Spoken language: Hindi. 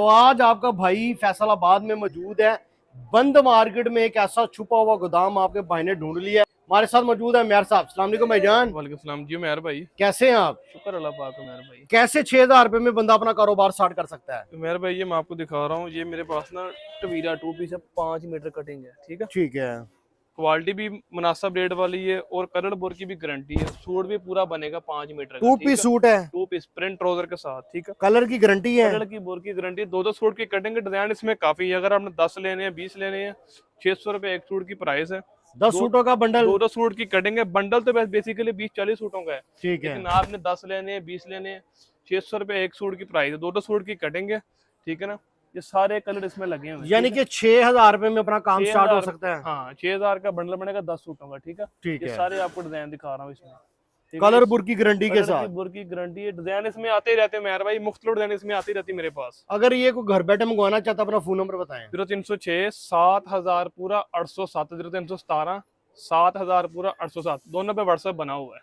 तो आज आपका भाई फैसलाबाद में मौजूद है। बंद मार्केट में एक ऐसा छुपा हुआ गोदाम आपके भाई ने ढूंढ लिया है। हमारे साथ मौजूद है मेयर साहब। अस्सलाम वालेकुम भाईजान। वालेकुम सलाम जी मेहर भाई। कैसे हैं आप? शुक्र अल्लाह पाक का मेहर भाई। कैसे 6,000 रुपए में बंदा अपना कारोबार स्टार्ट कर सकता है? मेहर भाई ये मैं आपको दिखा रहा हूँ, ये मेरे पास ना टवीरा 2 पीस है, 5 मीटर कटिंग है, ठीक है। ठीक है। क्वालिटी भी मुनासिब रेट वाली है और कलर बोर की भी गारंटी है। सूट भी पूरा बनेगा 5 मीटर का, 2 ठीक पीस है। सूट है। 2 पीस प्रिंट ट्राउजर के साथ, ठीक है। कलर की गारंटी है। कलर की बोर की गारंटी, दो सूट की कटिंग। डिजाइन इसमें काफी है। अगर आपने 10 लेने हैं, 20 लेने हैं, 600 रुपए एक सूट की प्राइस है। 10 दो सूटों का बंडल। दो सूट की कटिंग है। बंडल तो बेसिकली 20-40 सूटों का है, ठीक है। लेकिन आपने 10 लेने हैं, 20 लेने हैं, 600 रुपए एक सूट की प्राइस है। दो सूट की कटिंग है, ठीक है ना। ये सारे कलर इसमें लगे हुए हैं, यानी ठीक कि 6,000 रुपए में अपना काम है। स्टार्ट हो 6,000, सकता है। हाँ 6,000 का बंडल बनेगा 10 सूटों का, ठीक है। ठीक ये है। सारे आपको डिजाइन दिखा रहा हूँ इसमें, ठीक है। कलर बुर की गारंटी के कलर की साथ। बुर की गारंटी है। डिजाइन इसमें आते ही रहते हैं मेहर भाई, मुख्तलिफ डिजाइन इसमें आती रहती है मेरे पास। अगर ये कोई घर बैठे मंगवाना चाहता है, अपना फोन नंबर बताएं। 0306 7000 पूरा 807, 0317 7000 पूरा 807, दोनों पे व्हाट्सएप बना हुआ है।